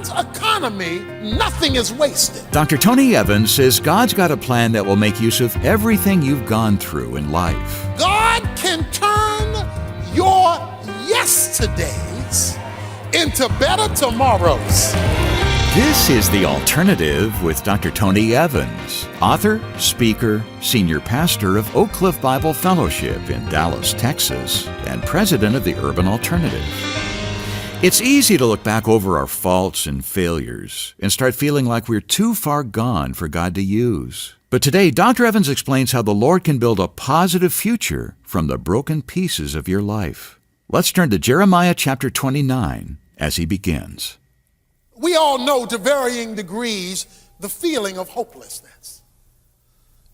God's economy, nothing is wasted. Dr. Tony Evans says God's got a plan that will make use of everything you've gone through in life. God can turn your yesterdays into better tomorrows. This is The Alternative with Dr. Tony Evans, author, speaker, senior pastor of Oak Cliff Bible Fellowship in Dallas, Texas, and president of the Urban Alternative. It's easy to look back over our faults and failures and start feeling like we're too far gone for God to use. But today, Dr. Evans explains how the Lord can build a positive future from the broken pieces of your life. Let's turn to Jeremiah chapter 29 as he begins. We all know to varying degrees the feeling of hopelessness.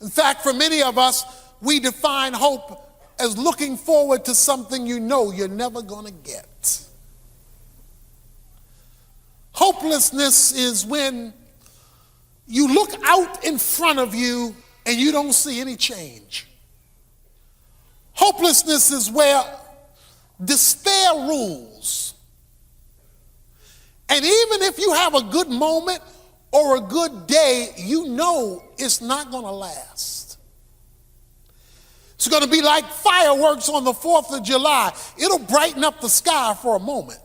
In fact, for many of us, we define hope as looking forward to something you know you're never going to get. Hopelessness is when you look out in front of you and you don't see any change. Hopelessness is where despair rules. And even if you have a good moment or a good day, you know it's not going to last. It's going to be like fireworks on the 4th of July. It'll brighten up the sky for a moment.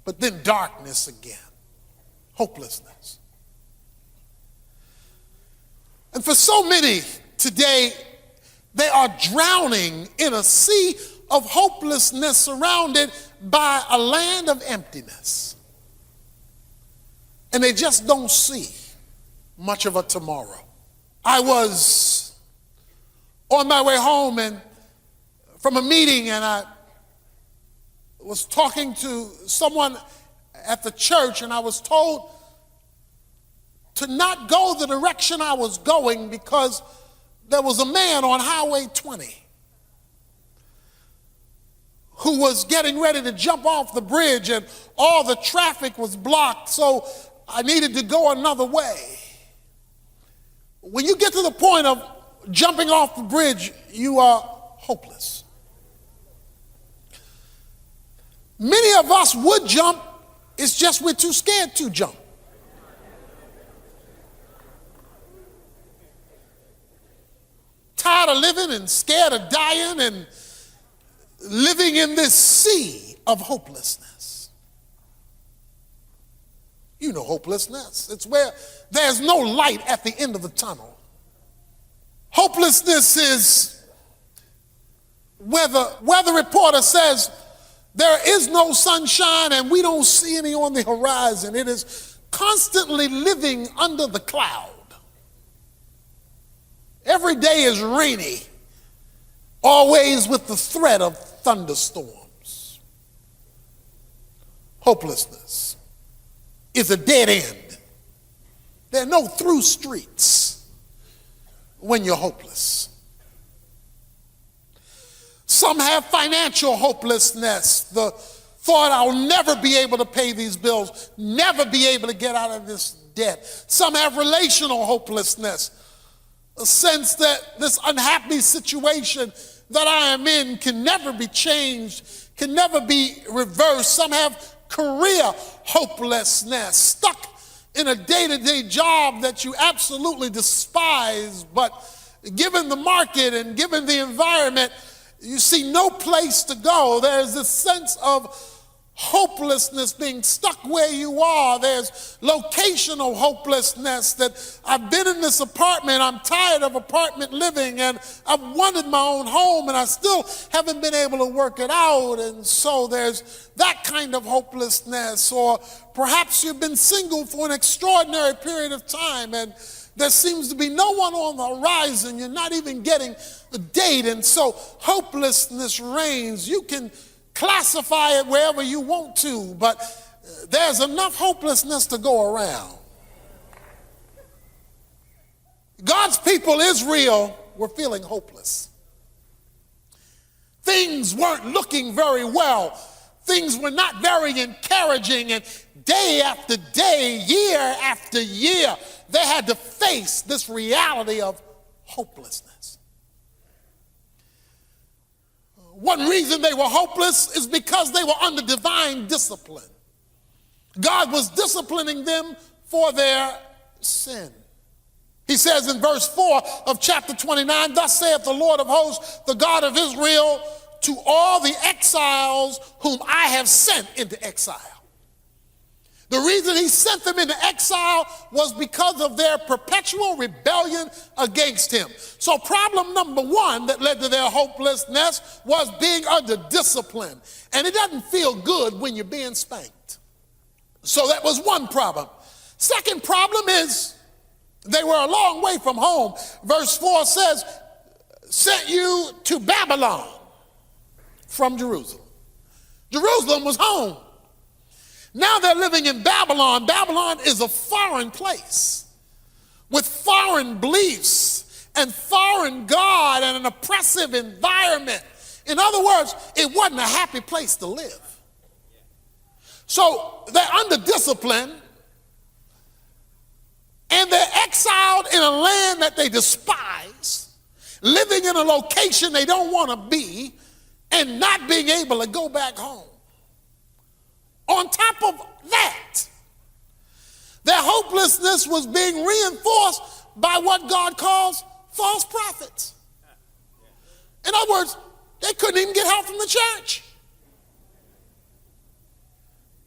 But then darkness again, hopelessness. And for so many today, they are drowning in a sea of hopelessness surrounded by a land of emptiness. And they just don't see much of a tomorrow. I was on my way home from a meeting, and I was talking to someone at the church, and I was told to not go the direction I was going because there was a man on Highway 20 who was getting ready to jump off the bridge, and all the traffic was blocked, so I needed to go another way. When you get to the point of jumping off the bridge, you are hopeless. Many of us would jump, it's just we're too scared to jump. Tired of living and scared of dying and living in this sea of hopelessness. You know hopelessness. It's where there's no light at the end of the tunnel. Hopelessness is where the weather reporter says there is no sunshine and we don't see any on the horizon. It is constantly living under the cloud. Every day is rainy, always with the threat of thunderstorms. Hopelessness is a dead end. There are no through streets when you're hopeless. Some have financial hopelessness, the thought I'll never be able to pay these bills, never be able to get out of this debt. Some have relational hopelessness, a sense that this unhappy situation that I am in can never be changed, can never be reversed. Some have career hopelessness, stuck in a day-to-day job that you absolutely despise, but given the market and given the environment, you see no place to go. There's this sense of hopelessness, being stuck where you are. There's locational hopelessness, that I've been in this apartment, I'm tired of apartment living, and I've wanted my own home, and I still haven't been able to work it out. And so there's that kind of hopelessness. Or perhaps you've been single for an extraordinary period of time, and there seems to be no one on the horizon. You're not even getting a date, and so hopelessness reigns. You can classify it wherever you want to, but there's enough hopelessness to go around. God's people, Israel, were feeling hopeless. Things weren't looking very well. Things were not very encouraging, and day after day, year after year, they had to face this reality of hopelessness. One reason they were hopeless is because they were under divine discipline. God was disciplining them for their sin. He says in verse 4 of chapter 29, thus saith the Lord of hosts, the God of Israel, to all the exiles whom I have sent into exile. The reason he sent them into exile was because of their perpetual rebellion against him. So problem number one that led to their hopelessness was being under discipline. And it doesn't feel good when you're being spanked. So that was one problem. Second problem is they were a long way from home. Verse 4 says, sent you to Babylon from Jerusalem. Jerusalem was home. Now they're living in Babylon. Babylon is a foreign place with foreign beliefs and foreign God and an oppressive environment. In other words, it wasn't a happy place to live. So they're under discipline and they're exiled in a land that they despise, living in a location they don't want to be, and not being able to go back home. On top of that, their hopelessness was being reinforced by what God calls false prophets. In other words, they couldn't even get help from the church.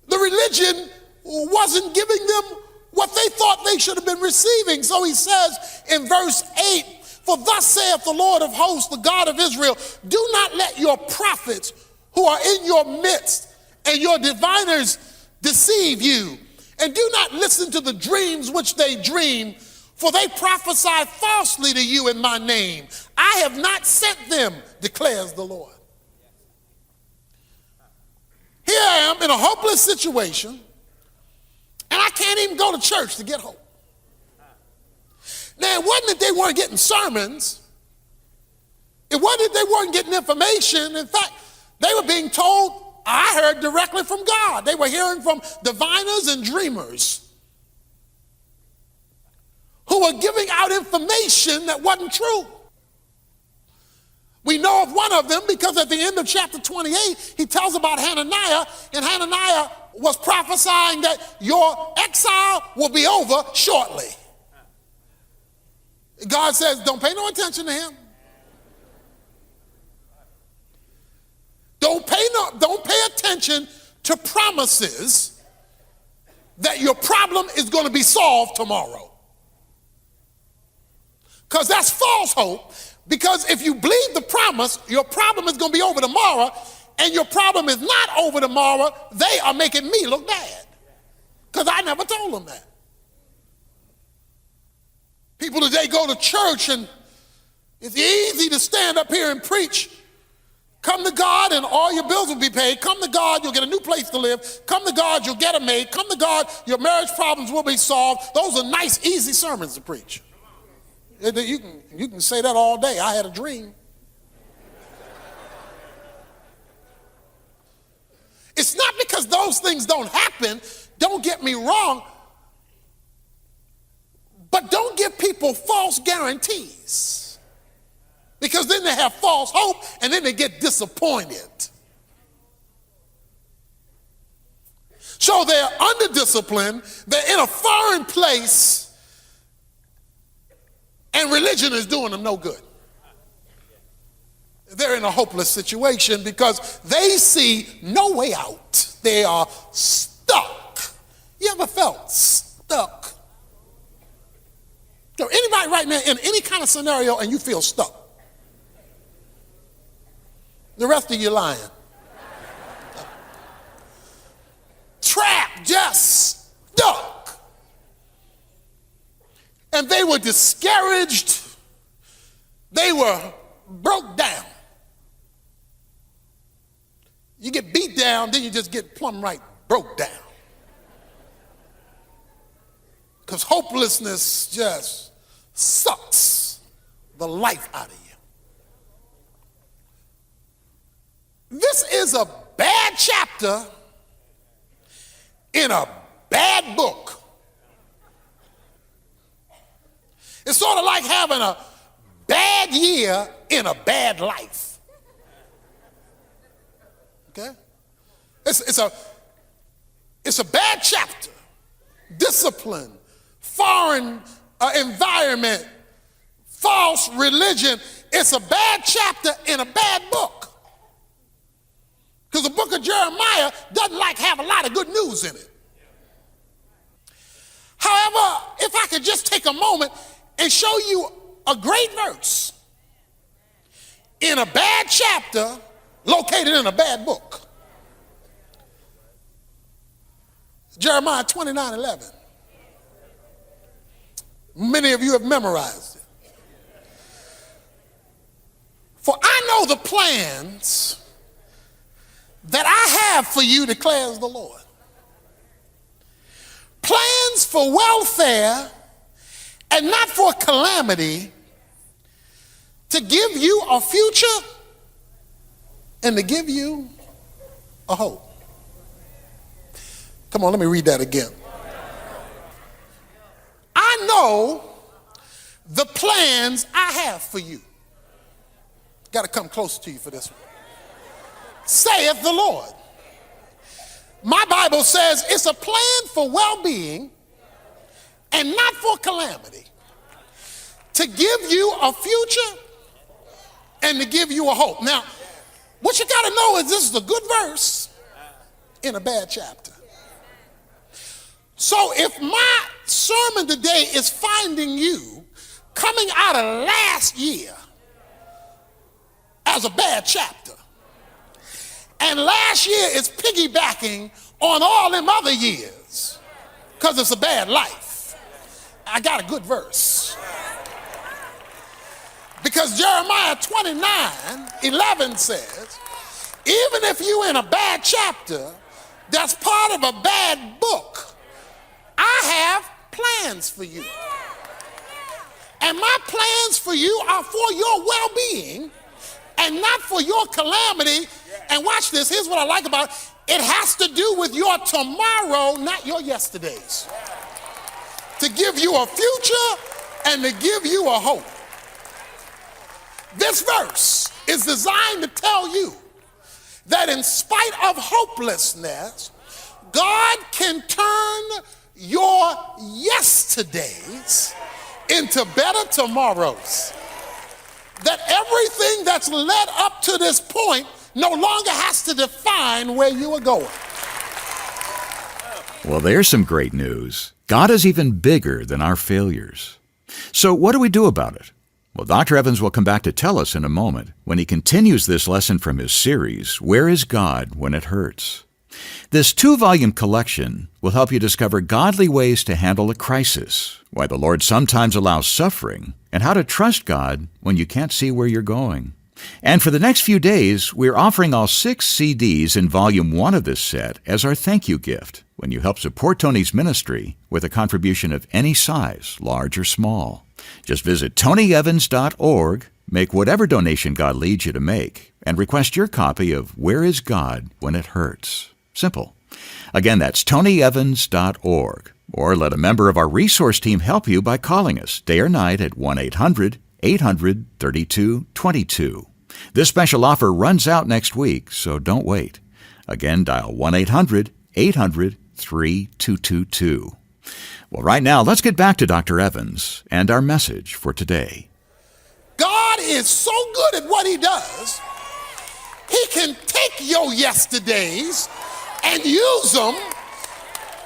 The religion wasn't giving them what they thought they should have been receiving. So he says in verse 8, for thus saith the Lord of hosts, the God of Israel, do not let your prophets who are in your midst and your diviners deceive you. And do not listen to the dreams which they dream, for they prophesy falsely to you in my name. I have not sent them, declares the Lord. Here I am in a hopeless situation, and I can't even go to church to get hope. Now, it wasn't that they weren't getting sermons. It wasn't that they weren't getting information. In fact, they were being told, I heard directly from God. They were hearing from diviners and dreamers who were giving out information that wasn't true. We know of one of them because at the end of chapter 28, he tells about Hananiah, and Hananiah was prophesying that your exile will be over shortly. God says, don't pay no attention to him. Don't pay attention to promises that your problem is going to be solved tomorrow. Because that's false hope. Because if you believe the promise, your problem is going to be over tomorrow, and your problem is not over tomorrow, they are making me look bad. Because I never told them that. People today go to church, and it's easy to stand up here and preach. Come to God and all your bills will be paid. Come to God, you'll get a new place to live. Come to God, you'll get a maid. Come to God, your marriage problems will be solved. Those are nice, easy sermons to preach. You can say that all day. I had a dream. It's not because those things don't happen. Don't get me wrong. But don't give people false guarantees. Because then they have false hope and then they get disappointed. So they're under discipline, they're in a foreign place, and religion is doing them no good. They're in a hopeless situation because they see no way out. They are stuck. You ever felt stuck? So anybody right now in any kind of scenario and you feel stuck? The rest of you lying. Trapped, just stuck. And they were discouraged. They were broke down. You get beat down, then you just get plumb right broke down. Because hopelessness just sucks the life out of you. This is a bad chapter in a bad book. It's sort of like having a bad year in a bad life. Okay? It's a bad chapter. Discipline, foreign environment, false religion. It's a bad chapter in a bad book. Because the book of Jeremiah doesn't have a lot of good news in it. However, if I could just take a moment and show you a great verse in a bad chapter located in a bad book. Jeremiah 29:11. Many of you have memorized it. For I know the plans that I have for you, declares the Lord. Plans for welfare and not for calamity, to give you a future and to give you a hope. Come on, let me read that again. I know the plans I have for you. Got to come close to you for this one. Saith the Lord. My Bible says it's a plan for well-being and not for calamity, to give you a future and to give you a hope. Now, what you got to know is this is a good verse in a bad chapter. So if my sermon today is finding you coming out of last year as a bad chapter, and last year is piggybacking on all them other years because it's a bad life, I got a good verse. Because Jeremiah 29:11 says, even if you're in a bad chapter that's part of a bad book, I have plans for you. And my plans for you are for your well-being and not for your calamity. And watch this, here's what I like about it. It has to do with your tomorrow, not your yesterdays. To give you a future and to give you a hope. This verse is designed to tell you that in spite of hopelessness, God can turn your yesterdays into better tomorrows. That everything that's led up to this point no longer has to define where you are going. Well, there's some great news. God is even bigger than our failures. So what do we do about it? Well, Dr. Evans will come back to tell us in a moment when he continues this lesson from his series, Where is God When It Hurts? This 2-volume collection will help you discover godly ways to handle a crisis, why the Lord sometimes allows suffering, and how to trust God when you can't see where you're going. And for the next few days, we're offering all 6 CDs in Volume 1 of this set as our thank you gift when you help support Tony's ministry with a contribution of any size, large or small. Just visit tonyevans.org, make whatever donation God leads you to make, and request your copy of Where is God When It Hurts? Simple. Again, that's tonyevans.org. Or let a member of our resource team help you by calling us day or night at 1-800-800-3222. This special offer runs out next week, so don't wait. Again, dial 1-800-800-3222. Well, right now, let's get back to Dr. Evans and our message for today. God is so good at what he does, he can take your yesterdays and use them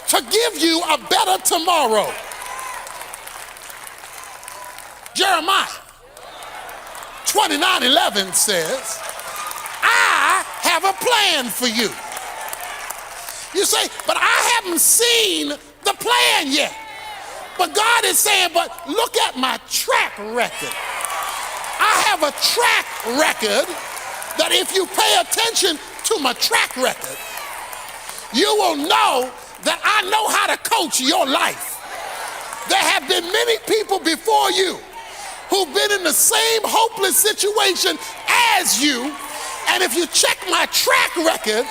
to give you a better tomorrow. Jeremiah 29:11 says, I have a plan for you. You say, but I haven't seen the plan yet. But God is saying, but look at my track record. I have a track record that if you pay attention to my track record, you will know that I know how to coach your life. There have been many people before you who've been in the same hopeless situation as you, and if you check my track record,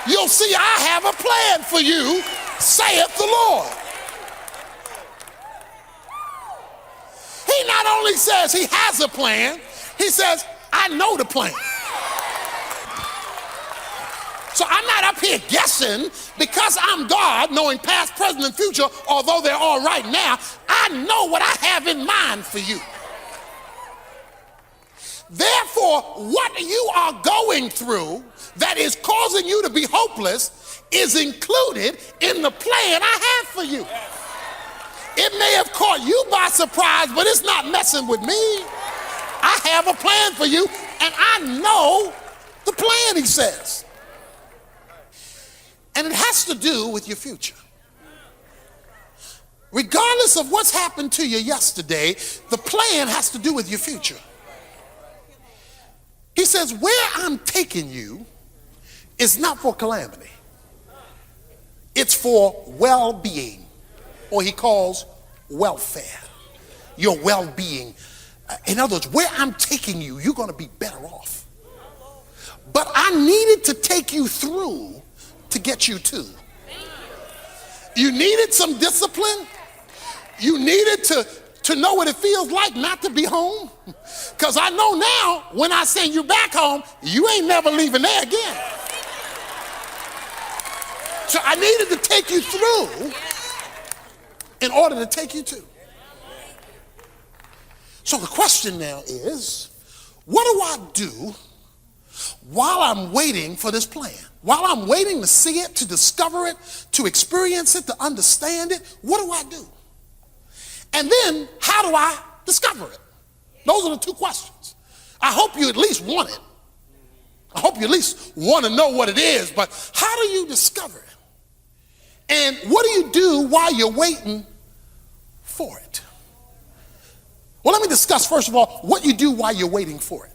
you'll see I have a plan for you, saith the Lord. He not only says he has a plan, he says, I know the plan. So So I'm not up here guessing. Because I'm God, knowing past, present, and future, although they're all right now, I know what I have in mind for you. Therefore, what you are going through that is causing you to be hopeless is included in the plan I have for you. It may have caught you by surprise, but it's not messing with me. I have a plan for you, and I know the plan, he says. And it has to do with your future. Regardless of what's happened to you yesterday, the plan has to do with your future. He says, where I'm taking you is not for calamity. It's for well-being, or he calls welfare, your well-being. In other words, where I'm taking you, you're going to be better off. But I needed to take you through to get you to. You needed some discipline. You needed to know what it feels like not to be home. Because I know now, when I send you back home, you ain't never leaving there again. So I needed to take you through in order to take you to. So the question now is, what do I do while I'm waiting for this plan? While I'm waiting to see it, to discover it, to experience it, to understand it, what do I do? And then, how do I discover it? Those are the two questions. I hope you at least want it. I hope you at least want to know what it is, but how do you discover it? And what do you do while you're waiting for it? Well, let me discuss, first of all, what you do while you're waiting for it.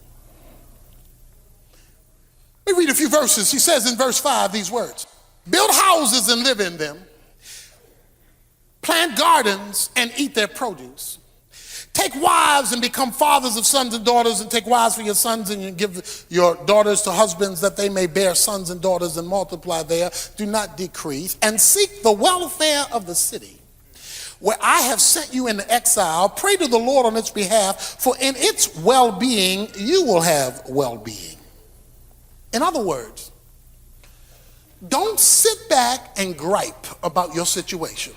Let me read a few verses. He says in verse 5 these words: build houses and live in them. Plant gardens and eat their produce. Take wives and become fathers of sons and daughters, and take wives for your sons and you give your daughters to husbands, that they may bear sons and daughters and multiply there. Do not decrease. And seek the welfare of the city where I have sent you into exile. Pray to the Lord on its behalf, for in its well-being you will have well-being. In other words, don't sit back and gripe about your situation.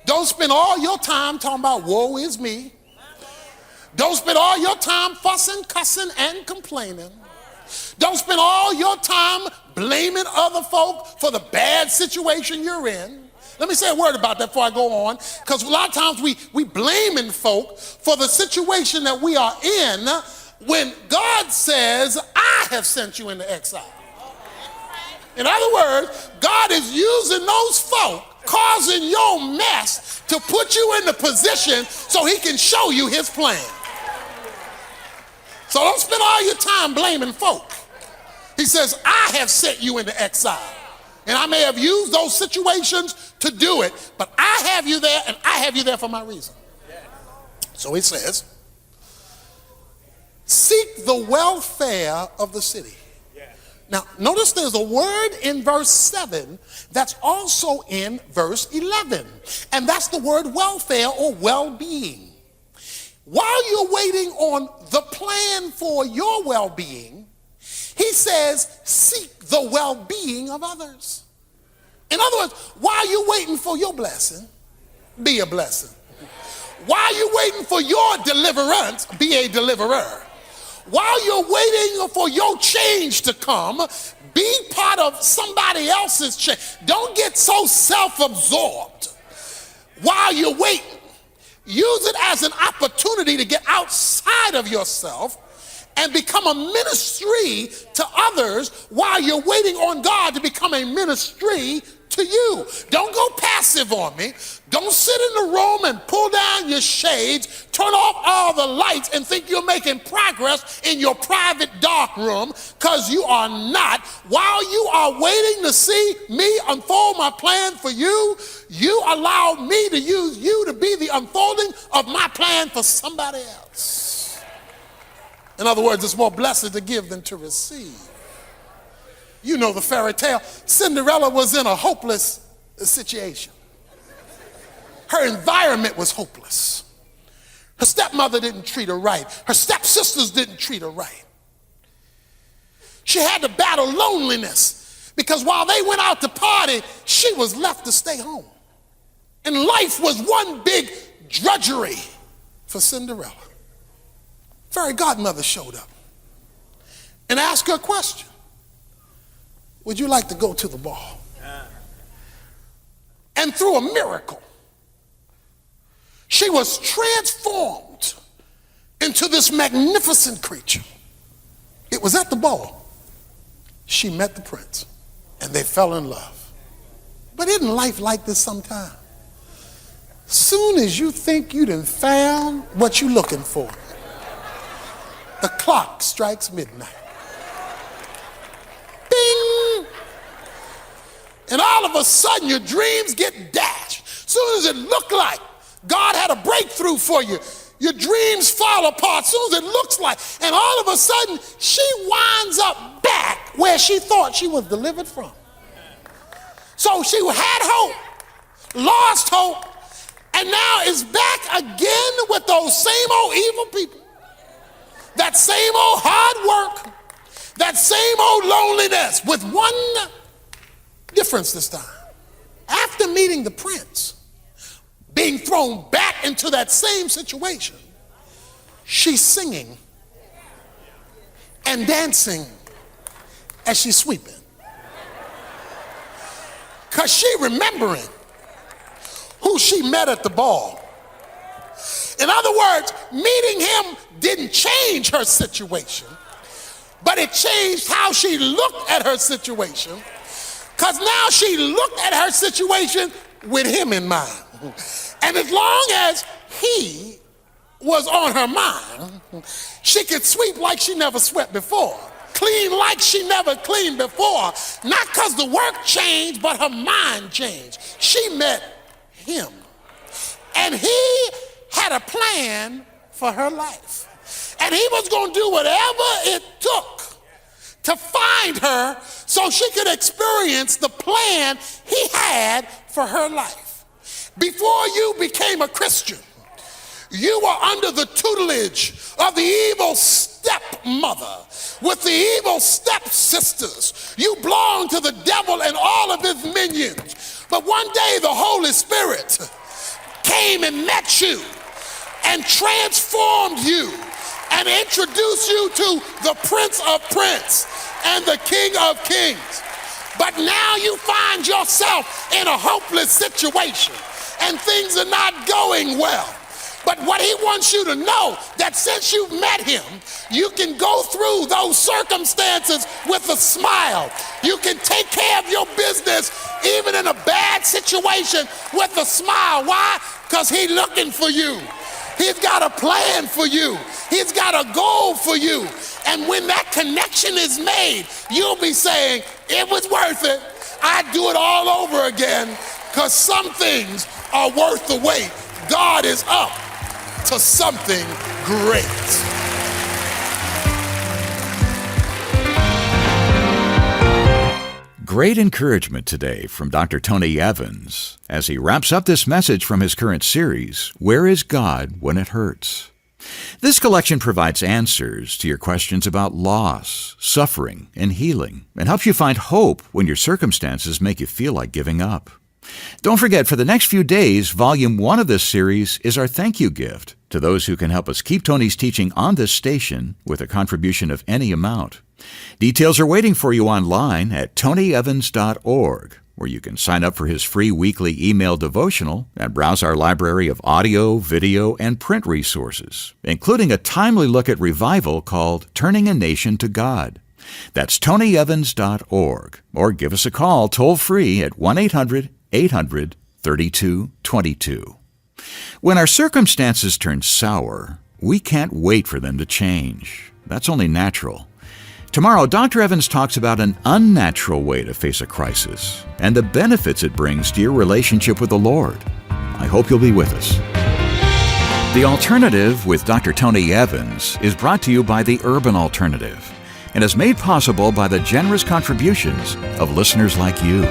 Don't spend all your time talking about woe is me. Don't spend all your time fussing, cussing, and complaining. Don't spend all your time blaming other folk for the bad situation you're in. Let me say a word about that before I go on, because a lot of times we blaming folk for the situation that we are in when God says, I have sent you into exile. In other words, God is using those folk causing your mess to put you in the position so he can show you his plan. So don't spend all your time blaming folk. He says, I have sent you into exile. And I may have used those situations to do it, but I have you there, and I have you there for my reason. So he says, seek the welfare of the city. Now, notice there's a word in verse 7 that's also in verse 11, and that's the word welfare or well-being. While you're waiting on the plan for your well-being, he says, seek the well-being of others. In other words, while you're waiting for your blessing, be a blessing. While you're waiting for your deliverance, be a deliverer. While you're waiting for your change to come, be part of somebody else's change. Don't get so self-absorbed. While you're waiting, use it as an opportunity to get outside of yourself and become a ministry to others while you're waiting on God to become a ministry to you. Don't go passive on me. Don't sit in the room and pull down your shades, turn off all the lights and think you're making progress in your private dark room, because you are not. While you are waiting to see me unfold my plan for you, you allow me to use you to be the unfolding of my plan for somebody else. In other words, it's more blessed to give than to receive. You know the fairy tale. Cinderella was in a hopeless situation. Her environment was hopeless. Her stepmother didn't treat her right. Her stepsisters didn't treat her right. She had to battle loneliness Because while they went out to party, she was left to stay home. And life was one big drudgery for Cinderella. Fairy godmother showed up and asked her a question. Would you like to go to the ball? And through a miracle, she was transformed into this magnificent creature. It was at the ball she met the prince, and they fell in love. But isn't life like this sometimes? Soon as you think you done found what you're looking for, the clock strikes midnight. Bing! And all of a sudden your dreams get dashed. Soon as it looked like God had a breakthrough for you, your dreams fall apart. Soon as it looks like, and all of a sudden she winds up back where she thought she was delivered from. So she had hope, lost hope, and now is back again with those same old evil people. That same old hard work, that same old loneliness, with one difference this time. After meeting the prince, being thrown back into that same situation, she's singing and dancing as she's sweeping. Because she remembering who she met at the ball. In other words, meeting him didn't change her situation, but it changed how she looked at her situation, because now she looked at her situation with him in mind. And as long as he was on her mind, she could sweep like she never swept before, clean like she never cleaned before, not because the work changed, but her mind changed. She met him, and he had a plan for her life, and he was going to do whatever it took to find her so she could experience the plan he had for her life. Before you became a Christian, you were under the tutelage of the evil stepmother with the evil stepsisters. You belonged to the devil and all of his minions. But one day the Holy Spirit came and met you and transformed you and introduced you to the Prince of Princes and the King of Kings. But now you find yourself in a hopeless situation and things are not going well. But what he wants you to know, that since you've met him, you can go through those circumstances with a smile. You can take care of your business even in a bad situation with a smile. Why? Because he's looking for you. He's got a plan for you. He's got a goal for you. And when that connection is made, you'll be saying, it was worth it. I'd do it all over again, because some things are worth the wait. God is up to something great. Great encouragement today from Dr. Tony Evans as he wraps up this message from his current series, Where is God When It Hurts? This collection provides answers to your questions about loss, suffering, and healing, and helps you find hope when your circumstances make you feel like giving up. Don't forget, for the next few days, Volume 1 of this series is our thank you gift to those who can help us keep Tony's teaching on this station with a contribution of any amount. Details are waiting for you online at tonyevans.org, where you can sign up for his free weekly email devotional and browse our library of audio, video, and print resources, including a timely look at revival called Turning a Nation to God. That's tonyevans.org, or give us a call toll-free at 1-800-800-3222. When our circumstances turn sour, we can't wait for them to change. That's only natural. Tomorrow, Dr. Evans talks about an unnatural way to face a crisis and the benefits it brings to your relationship with the Lord. I hope you'll be with us. The Alternative with Dr. Tony Evans is brought to you by the Urban Alternative and is made possible by the generous contributions of listeners like you.